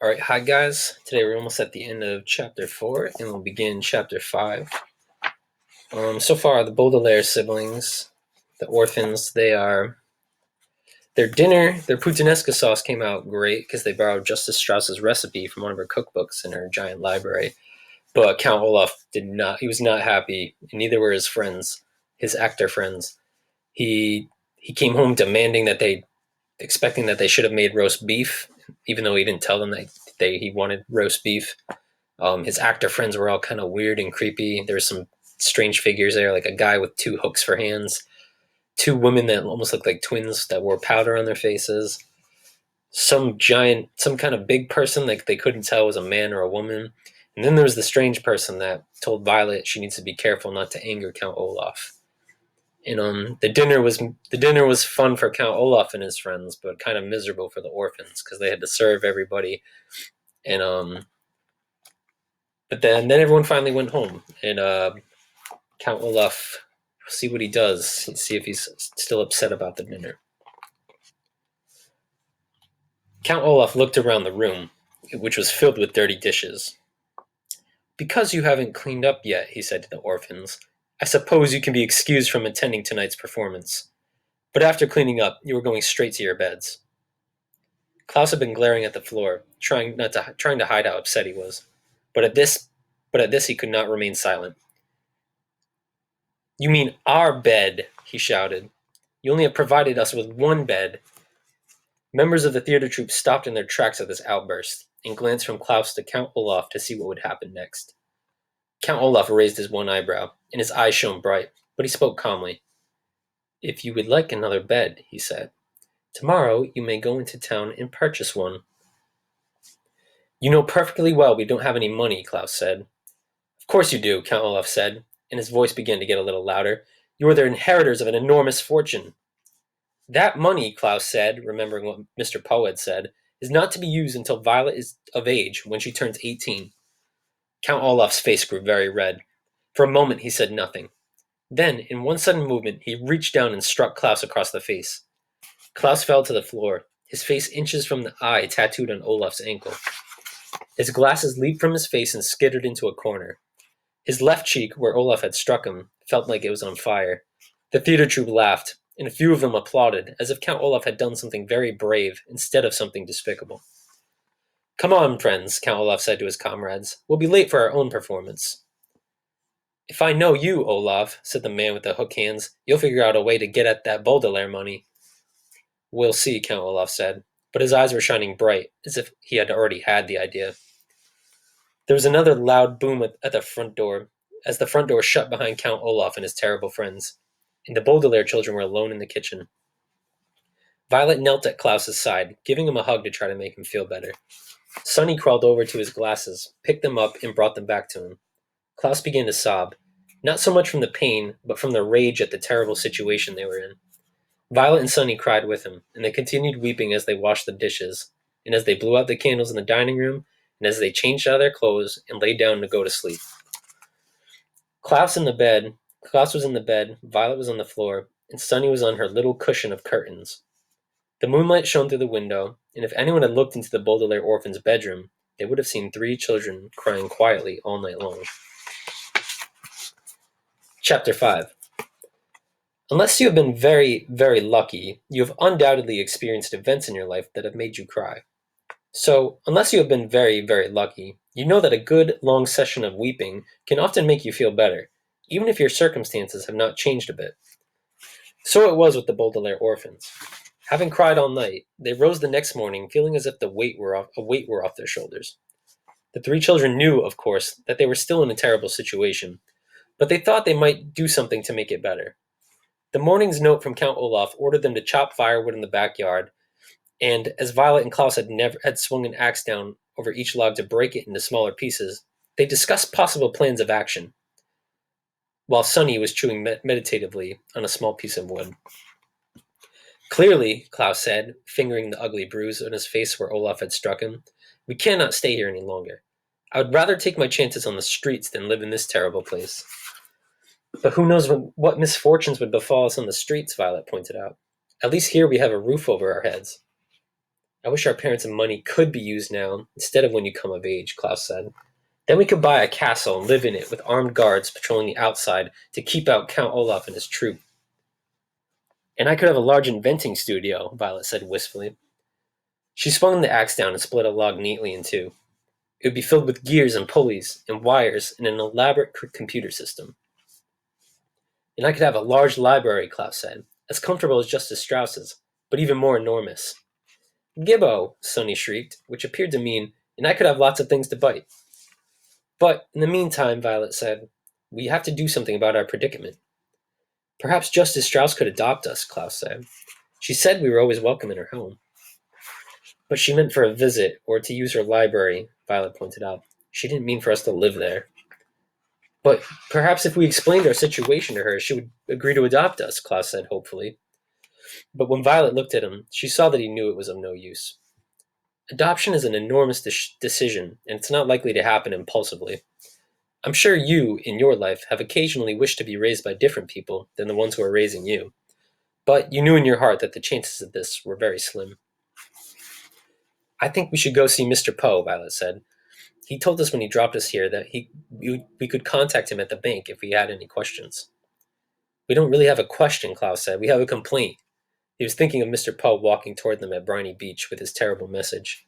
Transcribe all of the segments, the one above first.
All right, hi guys. Today we're almost at the end of chapter 4, and we'll begin chapter 5. So far, the Baudelaire siblings, the orphans, their dinner, their puttanesca sauce came out great because they borrowed Justice Strauss's recipe from one of her cookbooks in her giant library. But Count Olaf did not. He was not happy, and neither were his friends, his actor friends. He he came home demanding that they, expecting that they should have made roast beef, even though he didn't tell them that he wanted roast beef. His actor friends were all kind of weird and creepy. There were some strange figures there, like a guy with two hooks for hands, two women that almost looked like twins that wore powder on their faces, some kind of big person that they couldn't tell was a man or a woman. And then there was the strange person that told Violet she needs to be careful not to anger Count Olaf. And the dinner was fun for Count Olaf and his friends, but kind of miserable for the orphans because they had to serve everybody. And but then everyone finally went home, and Count Olaf, see what he does, see if he's still upset about the dinner. Count Olaf looked around the room, which was filled with dirty dishes. Because you haven't cleaned up yet, he said to the orphans, I suppose you can be excused from attending tonight's performance. But after cleaning up, you are going straight to your beds. Klaus had been glaring at the floor, trying to hide how upset he was. But at this he could not remain silent. You mean our bed, he shouted. You only have provided us with one bed. Members of the theater troupe stopped in their tracks at this outburst, and glanced from Klaus to Count Olaf to see what would happen next. Count Olaf raised his one eyebrow, and his eyes shone bright, but he spoke calmly. If you would like another bed, he said, tomorrow you may go into town and purchase one. You know perfectly well we don't have any money, Klaus said. Of course you do, Count Olaf said, and his voice began to get a little louder. You are the inheritors of an enormous fortune. That money, Klaus said, remembering what Mr. Poe had said, is not to be used until Violet is of age, when she turns 18. Count Olaf's face grew very red. For a moment he said nothing. Then, in one sudden movement, he reached down and struck Klaus across the face. Klaus fell to the floor, his face inches from the eye tattooed on Olaf's ankle. His glasses leaped from his face and skittered into a corner. His left cheek, where Olaf had struck him, felt like it was on fire. The theater troupe laughed, and a few of them applauded, as if Count Olaf had done something very brave instead of something despicable. Come on, friends, Count Olaf said to his comrades. We'll be late for our own performance. If I know you, Olaf, said the man with the hook hands, you'll figure out a way to get at that Baudelaire money. We'll see, Count Olaf said, but his eyes were shining bright, as if he had already had the idea. There was another loud boom at the front door, as the front door shut behind Count Olaf and his terrible friends, and the Baudelaire children were alone in the kitchen. Violet knelt at Klaus's side, giving him a hug to try to make him feel better. Sonny crawled over to his glasses, picked them up, and brought them back to him. Klaus began to sob, not so much from the pain, but from the rage at the terrible situation they were in. Violet and Sonny cried with him, and they continued weeping as they washed the dishes, and as they blew out the candles in the dining room, and as they changed out of their clothes and lay down to go to sleep. Klaus was in the bed, Violet was on the floor, and Sonny was on her little cushion of curtains. The moonlight shone through the window, and if anyone had looked into the Baudelaire orphan's bedroom, they would have seen 3 children crying quietly all night long. Chapter 5. Unless you have been very, very lucky, you have undoubtedly experienced events in your life that have made you cry. So, unless you have been very, very lucky, you know that a good, long session of weeping can often make you feel better, even if your circumstances have not changed a bit. So it was with the Baudelaire orphans. Having cried all night, they rose the next morning feeling as if a weight were off their shoulders. The 3 children knew, of course, that they were still in a terrible situation, but they thought they might do something to make it better. The morning's note from Count Olaf ordered them to chop firewood in the backyard, and as Violet and Klaus had swung an axe down over each log to break it into smaller pieces, they discussed possible plans of action, while Sonny was chewing meditatively on a small piece of wood. Clearly, Klaus said, fingering the ugly bruise on his face where Olaf had struck him, we cannot stay here any longer. I would rather take my chances on the streets than live in this terrible place. But who knows what misfortunes would befall us on the streets, Violet pointed out. At least here we have a roof over our heads. I wish our parents' money could be used now, instead of when you come of age, Klaus said. Then we could buy a castle and live in it with armed guards patrolling the outside to keep out Count Olaf and his troop. And I could have a large inventing studio, Violet said wistfully. She swung the axe down and split a log neatly in two. It would be filled with gears and pulleys and wires and an elaborate computer system. And I could have a large library, Klaus said, as comfortable as Justice Strauss's, but even more enormous. Gibbo, Sonny shrieked, which appeared to mean, and I could have lots of things to bite. But in the meantime, Violet said, we have to do something about our predicament. Perhaps Justice Strauss could adopt us, Klaus said. She said we were always welcome in her home. But she meant for a visit or to use her library, Violet pointed out. She didn't mean for us to live there. But perhaps if we explained our situation to her, she would agree to adopt us, Klaus said hopefully. But when Violet looked at him, she saw that he knew it was of no use. Adoption is an enormous decision, and it's not likely to happen impulsively. I'm sure you, in your life, have occasionally wished to be raised by different people than the ones who are raising you. But you knew in your heart that the chances of this were very slim. I think we should go see Mr. Poe, Violet said. He told us when he dropped us here that we could contact him at the bank if we had any questions. We don't really have a question, Klaus said. We have a complaint. He was thinking of Mr. Poe walking toward them at Briny Beach with his terrible message.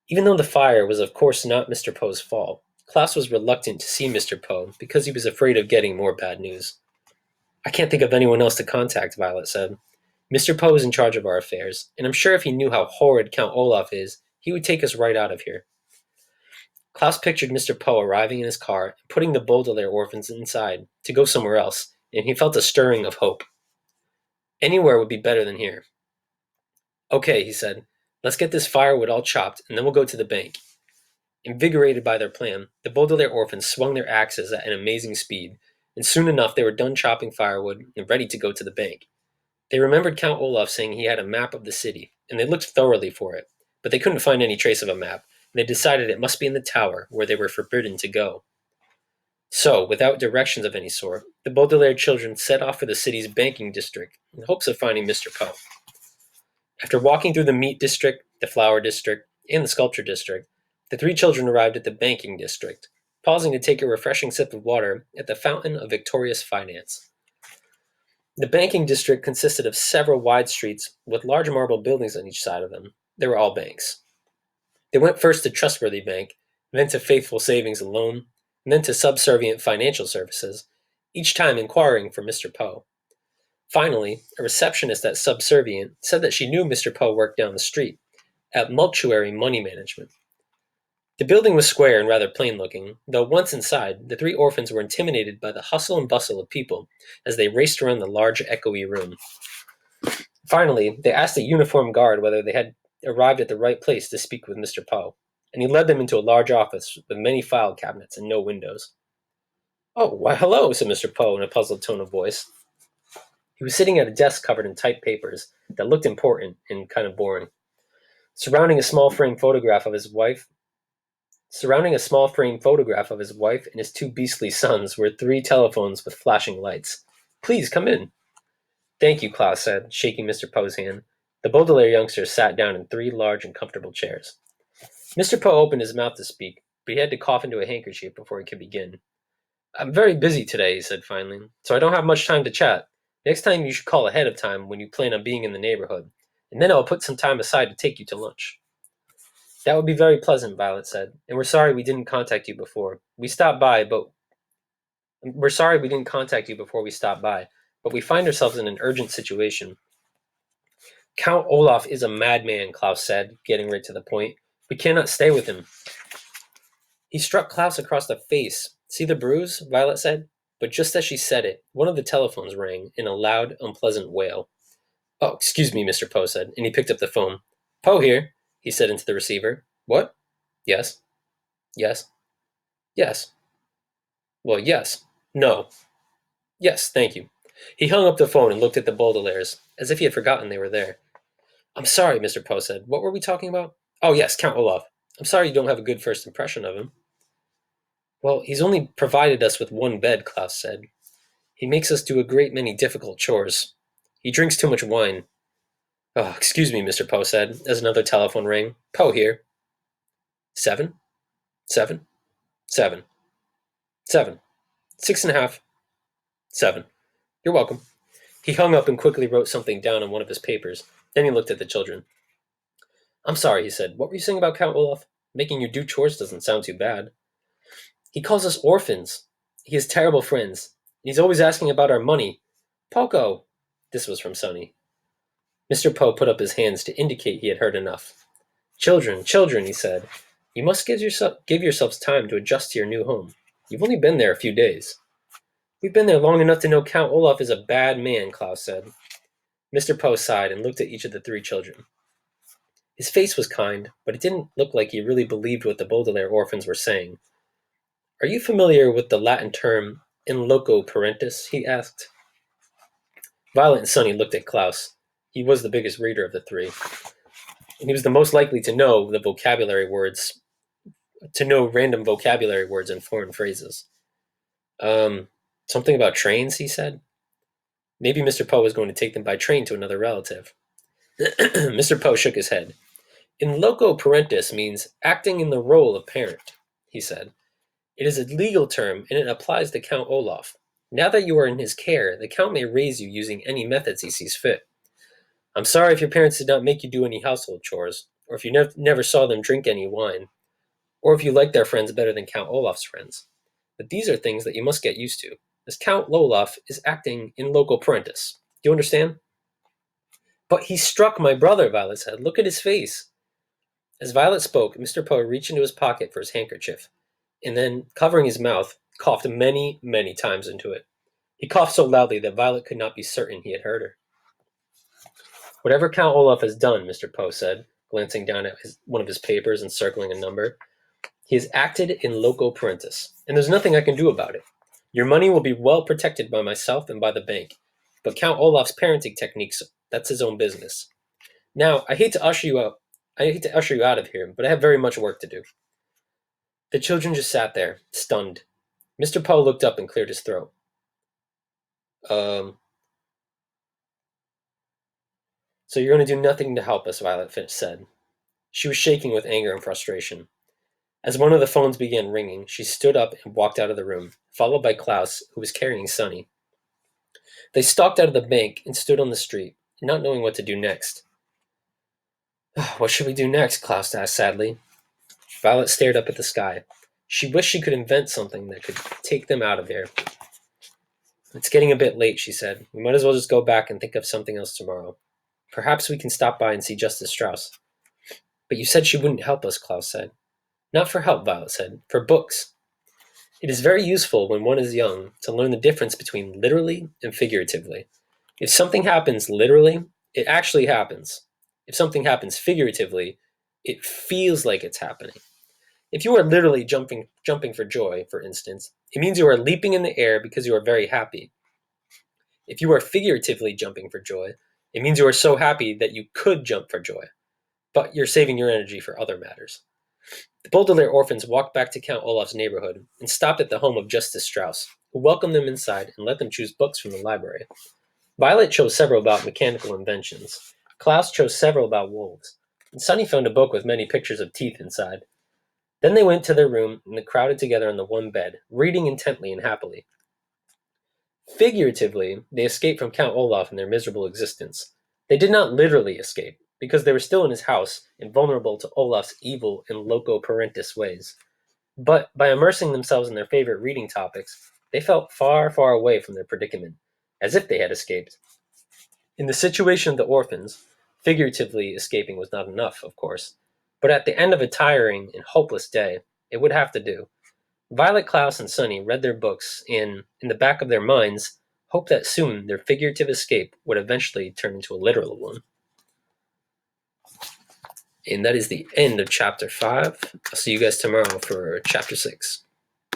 Even though the fire was of course not Mr. Poe's fault, Klaus was reluctant to see Mr. Poe because he was afraid of getting more bad news. I can't think of anyone else to contact, Violet said. Mr. Poe is in charge of our affairs, and I'm sure if he knew how horrid Count Olaf is, he would take us right out of here. Klaus pictured Mr. Poe arriving in his car and putting the Baudelaire orphans inside to go somewhere else, and he felt a stirring of hope. Anywhere would be better than here. Okay, he said, let's get this firewood all chopped, and then we'll go to the bank. Invigorated by their plan, the Baudelaire orphans swung their axes at an amazing speed, and soon enough they were done chopping firewood and ready to go to the bank. They remembered Count Olaf saying he had a map of the city, and they looked thoroughly for it, but they couldn't find any trace of a map, and they decided it must be in the tower where they were forbidden to go. So, without directions of any sort, the Baudelaire children set off for the city's banking district in hopes of finding Mr. Poe. After walking through the meat district, the flower district, and the sculpture district, the three children arrived at the banking district, pausing to take a refreshing sip of water at the fountain of victorious finance. The banking district consisted of several wide streets with large marble buildings on each side of them. They were all banks. They went first to Trustworthy Bank, then to Faithful Savings and Loan, and then to Subservient Financial Services, each time inquiring for Mr. Poe. Finally, a receptionist at Subservient said that she knew Mr. Poe worked down the street, at Multuary Money Management. The building was square and rather plain-looking, though once inside, the three orphans were intimidated by the hustle and bustle of people as they raced around the large, echoey room. Finally, they asked a uniformed guard whether they had arrived at the right place to speak with Mr. Poe, and he led them into a large office with many file cabinets and no windows. "Oh, why, hello," said Mr. Poe in a puzzled tone of voice. He was sitting at a desk covered in typed papers that looked important and kind of boring. Surrounding a small frame photograph of his wife and his two beastly sons were three telephones with flashing lights. "Please come in." "Thank you," Klaus said, shaking Mr. Poe's hand. The Baudelaire youngsters sat down in three large and comfortable chairs. Mr. Poe opened his mouth to speak, but he had to cough into a handkerchief before he could begin. "I'm very busy today," he said finally, "so I don't have much time to chat. Next time you should call ahead of time when you plan on being in the neighborhood, and then I'll put some time aside to take you to lunch." "That would be very pleasant," Violet said, "and we're sorry we didn't contact you before. We stopped by, but we find ourselves in an urgent situation." "Count Olaf is a madman," Klaus said, getting right to the point. "We cannot stay with him." He struck Klaus across the face. "See the bruise?" Violet said. But just as she said it, one of the telephones rang in a loud, unpleasant wail. "Oh, excuse me," Mr. Poe said, and he picked up the phone. "Poe here," he said into the receiver. "What?" "Yes." "Yes." "Yes." "Well, yes." "No." "Yes, thank you." He hung up the phone and looked at the Baudelaires, as if he had forgotten they were there. "I'm sorry," Mr. Poe said. "What were we talking about?" "Oh, yes, Count Olaf. I'm sorry you don't have a good first impression of him." "Well, he's only provided us with one bed," Klaus said. "He makes us do a great many difficult chores. He drinks too much wine." Oh, excuse me, Mr. Poe said, as another telephone rang. Poe here. 7, 7, 7, 7, 6.5, 7. You're welcome. He hung up and quickly wrote something down on one of his papers. Then he looked at the children. I'm sorry, he said. What were you saying about Count Olaf? Making you do chores doesn't sound too bad. He calls us orphans. He has terrible friends. He's always asking about our money. Poco! This was from Sonny. Mr. Poe put up his hands to indicate he had heard enough. Children, children, he said. You must give yourselves time to adjust to your new home. You've only been there a few days. We've been there long enough to know Count Olaf is a bad man, Klaus said. Mr. Poe sighed and looked at each of the 3 children. His face was kind, but it didn't look like he really believed what the Baudelaire orphans were saying. Are you familiar with the Latin term in loco parentis? He asked. Violet and Sonny looked at Klaus. He was the biggest reader of the 3, and he was the most likely to know the vocabulary words, to know random vocabulary words and foreign phrases. Something about trains, he said. Maybe Mr. Poe was going to take them by train to another relative. Mr. Poe shook his head. In loco parentis means acting in the role of parent, he said. It is a legal term, and it applies to Count Olaf. Now that you are in his care, the Count may raise you using any methods he sees fit. I'm sorry if your parents did not make you do any household chores, or if you never saw them drink any wine, or if you like their friends better than Count Olaf's friends. But these are things that you must get used to, as Count Olaf is acting in loco parentis. Do you understand? But he struck my brother, Violet said. Look at his face. As Violet spoke, Mr. Poe reached into his pocket for his handkerchief, and then, covering his mouth, coughed many, many times into it. He coughed so loudly that Violet could not be certain he had heard her. Whatever Count Olaf has done, Mr. Poe said, glancing down at one of his papers and circling a number, he has acted in loco parentis, and there's nothing I can do about it. Your money will be well protected by myself and by the bank, but Count Olaf's parenting techniques, that's his own business. Now, I hate to usher you out of here, but I have very much work to do. The children just sat there, stunned. Mr. Poe looked up and cleared his throat. So you're going to do nothing to help us, Violet said. She was shaking with anger and frustration. As one of the phones began ringing, she stood up and walked out of the room, followed by Klaus, who was carrying Sonny. They stalked out of the bank and stood on the street, not knowing what to do next. What should we do next? Klaus asked sadly. Violet stared up at the sky. She wished she could invent something that could take them out of here. It's getting a bit late, she said. We might as well just go back and think of something else tomorrow. Perhaps we can stop by and see Justice Strauss. But you said she wouldn't help us, Klaus said. Not for help, Violet said. For books. It is very useful when one is young to learn the difference between literally and figuratively. If something happens literally, it actually happens. If something happens figuratively, it feels like it's happening. If you are literally jumping for joy, for instance, it means you are leaping in the air because you are very happy. If you are figuratively jumping for joy, it means you are so happy that you could jump for joy, but you're saving your energy for other matters. The Baudelaire orphans walked back to Count Olaf's neighborhood and stopped at the home of Justice Strauss, who welcomed them inside and let them choose books from the library. Violet chose several about mechanical inventions. Klaus chose several about wolves, and Sonny found a book with many pictures of teeth inside. Then they went to their room and they crowded together on the one bed, reading intently and happily. Figuratively, they escaped from Count Olaf and their miserable existence. They did not literally escape, because they were still in his house and vulnerable to Olaf's evil and loco parentis ways. But by immersing themselves in their favorite reading topics, they felt far, far away from their predicament, as if they had escaped. In the situation of the orphans, figuratively escaping was not enough, of course, but at the end of a tiring and hopeless day, it would have to do. Violet, Klaus, and Sonny read their books and, in the back of their minds, hoped that soon their figurative escape would eventually turn into a literal one. And that is the end of Chapter 5. I'll see you guys tomorrow for Chapter 6.